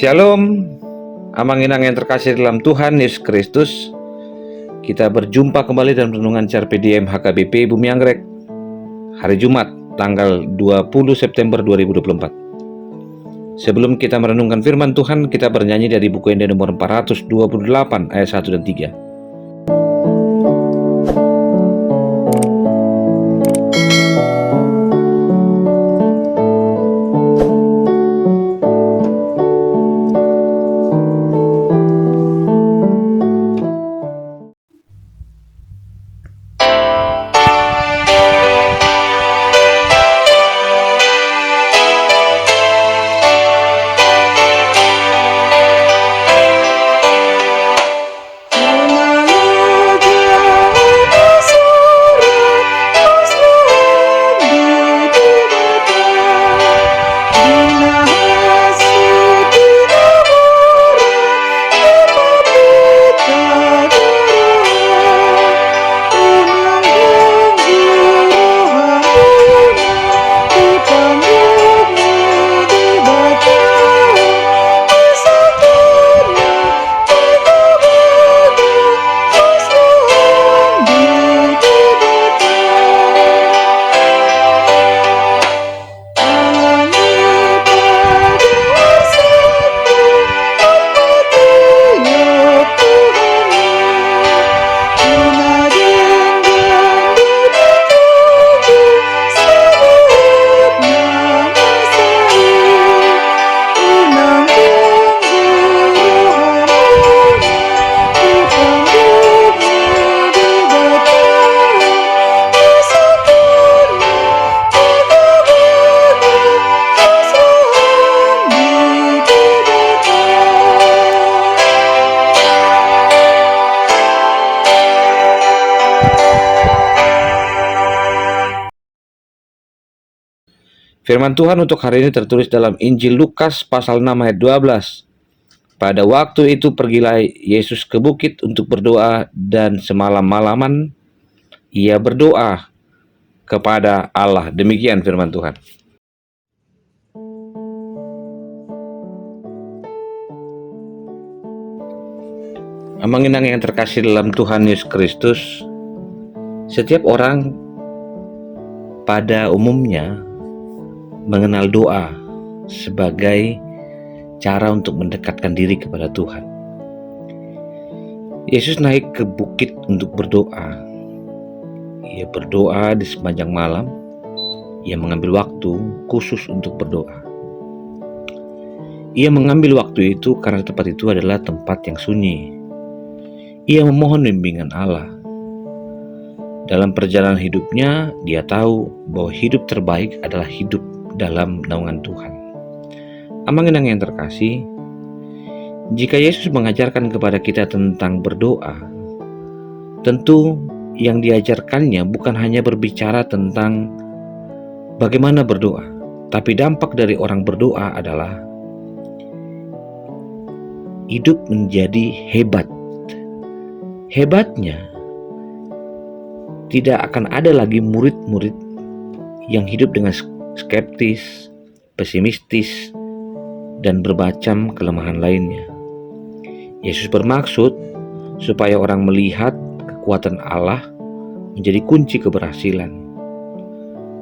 Shalom, amang-inang yang terkasih dalam Tuhan Yesus Kristus. Kita berjumpa kembali dalam renungan Carpe Diem HKBP Bumi Anggrek, hari Jumat, tanggal 20 September 2024. Sebelum kita merenungkan firman Tuhan, kita bernyanyi dari buku Ende nomor 428 ayat 1 dan 3. Firman Tuhan untuk hari ini tertulis dalam Injil Lukas pasal 6 ayat 12. Pada waktu itu pergilah Yesus ke bukit untuk berdoa, dan semalam-malaman ia berdoa kepada Allah. Demikian firman Tuhan. Amang-inang yang terkasih dalam Tuhan Yesus Kristus, setiap orang pada umumnya mengenal doa sebagai cara untuk mendekatkan diri kepada Tuhan. Yesus naik ke bukit untuk berdoa. Ia berdoa di sepanjang malam. Ia mengambil waktu khusus untuk berdoa. Ia mengambil waktu itu karena tempat itu adalah tempat yang sunyi. Ia memohon bimbingan Allah. Dalam perjalanan hidupnya, dia tahu bahwa hidup terbaik adalah hidup dalam naungan Tuhan. Amang-inang yang terkasih, jika Yesus mengajarkan kepada kita tentang berdoa, tentu yang diajarkannya bukan hanya berbicara tentang bagaimana berdoa, tapi dampak dari orang berdoa adalah hidup menjadi hebat. Hebatnya, tidak akan ada lagi murid-murid yang hidup dengan skeptis, pesimistis, dan bermacam kelemahan lainnya. Yesus bermaksud supaya orang melihat kekuatan Allah menjadi kunci keberhasilan.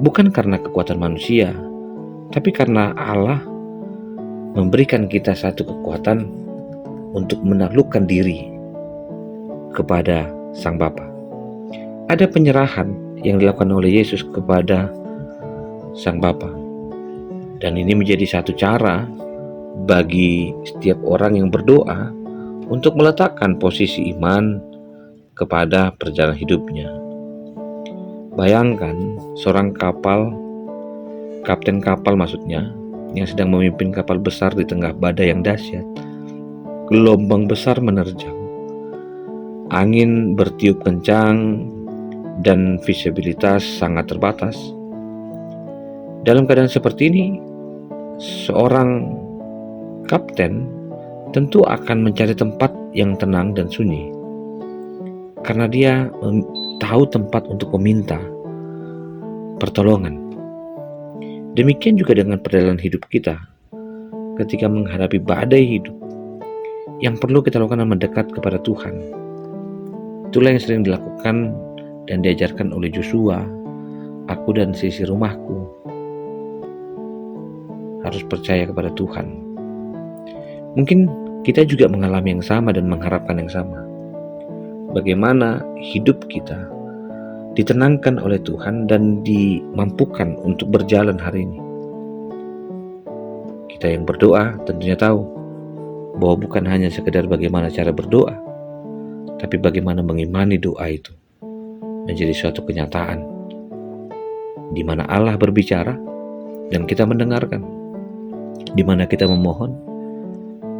Bukan karena kekuatan manusia, tapi karena Allah memberikan kita satu kekuatan untuk menaklukkan diri kepada Sang Bapa. Ada penyerahan yang dilakukan oleh Yesus kepada Sang Bapa, dan ini menjadi satu cara bagi setiap orang yang berdoa untuk meletakkan posisi iman kepada perjalanan hidupnya. Bayangkan seorang kapten kapal maksudnya, yang sedang memimpin kapal besar di tengah badai yang dahsyat. Gelombang besar menerjang, angin bertiup kencang, dan visibilitas sangat terbatas. Dalam keadaan seperti ini, seorang kapten tentu akan mencari tempat yang tenang dan sunyi, karena dia tahu tempat untuk meminta pertolongan. Demikian juga dengan perjalanan hidup kita. ketika menghadapi badai hidup, yang perlu kita lakukan adalah mendekat kepada Tuhan. Itulah yang sering dilakukan dan diajarkan oleh Joshua. Aku dan seisi rumahku harus percaya kepada Tuhan. Mungkin kita juga mengalami yang sama dan mengharapkan yang sama. Bagaimana hidup kita ditenangkan oleh Tuhan dan dimampukan untuk berjalan hari ini. Kita yang berdoa tentunya tahu bahwa bukan hanya sekedar bagaimana cara berdoa, tapi bagaimana mengimani doa itu menjadi suatu kenyataan di mana Allah berbicara dan kita mendengarkan, di mana kita memohon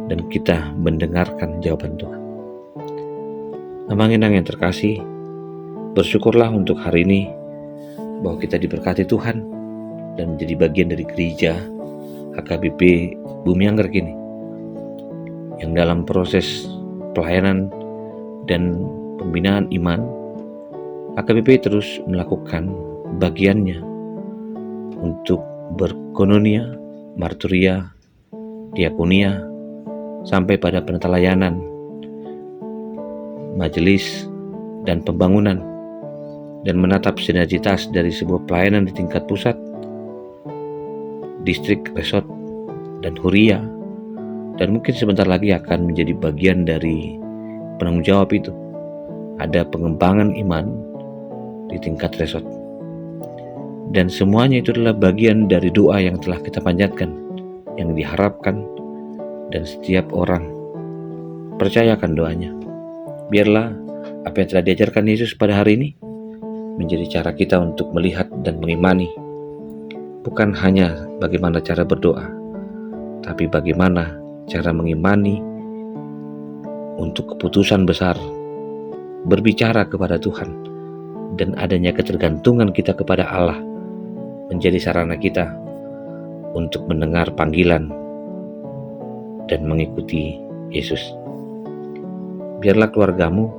dan kita mendengarkan jawaban Tuhan. Amang-inang yang terkasih, bersyukurlah untuk hari ini bahwa kita diberkati Tuhan dan menjadi bagian dari gereja HKBP Bumi Anggrek ini, yang dalam proses pelayanan dan pembinaan iman, HKBP terus melakukan bagiannya untuk berkononia, marturia, diakonia, sampai pada penetelayanan, majelis, dan pembangunan, dan menatap sinergitas dari sebuah pelayanan di tingkat pusat, distrik, resort, dan huria, dan mungkin sebentar lagi akan menjadi bagian dari penanggung jawab itu. Ada pengembangan iman di tingkat resort, dan semuanya itu adalah bagian dari doa yang telah kita panjatkan, yang diharapkan, dan setiap orang percayakan doanya. Biarlah apa yang telah diajarkan Yesus pada hari ini menjadi cara kita untuk melihat dan mengimani, bukan hanya bagaimana cara berdoa, tapi bagaimana cara mengimani untuk keputusan besar, berbicara kepada Tuhan, dan adanya ketergantungan kita kepada Allah menjadi sarana kita untuk mendengar panggilan dan mengikuti Yesus. Biarlah keluargamu,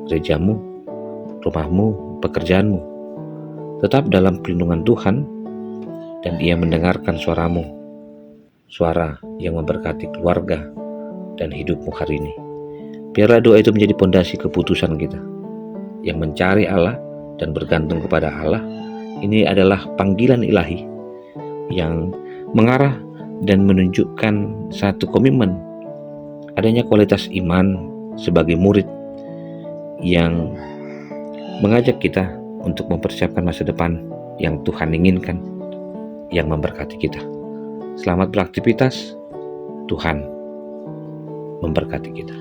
gerejamu, rumahmu, pekerjaanmu tetap dalam perlindungan Tuhan, dan Ia mendengarkan suaramu, suara yang memberkati keluarga dan hidupmu hari ini. Biarlah doa itu menjadi pondasi keputusan kita yang mencari Allah dan bergantung kepada Allah. Ini adalah panggilan ilahi yang mengarah dan menunjukkan satu komitmen adanya kualitas iman sebagai murid yang mengajak kita untuk mempersiapkan masa depan yang Tuhan inginkan, yang memberkati kita. Selamat beraktivitas, Tuhan memberkati kita.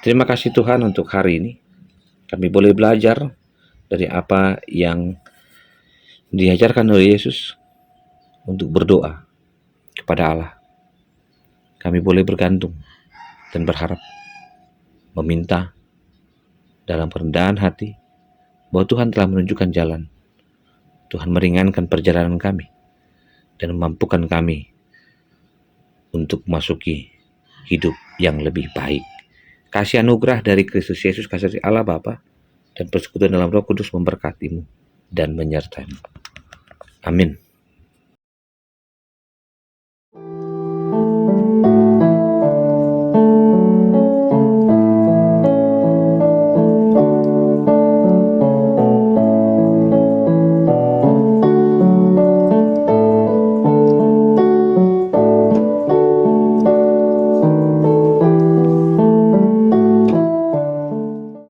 Terima kasih Tuhan untuk hari ini. Kami boleh belajar dari apa yang diajarkan oleh Yesus untuk berdoa kepada Allah. Kami boleh bergantung dan berharap, meminta dalam kerendahan hati bahwa Tuhan telah menunjukkan jalan. Tuhan meringankan perjalanan kami dan memampukan kami untuk memasuki hidup yang lebih baik. Kasih anugerah dari Kristus Yesus, kasih dari Allah Bapa, dan persekutuan dalam Roh Kudus memberkatimu dan menyertaimu. Amin.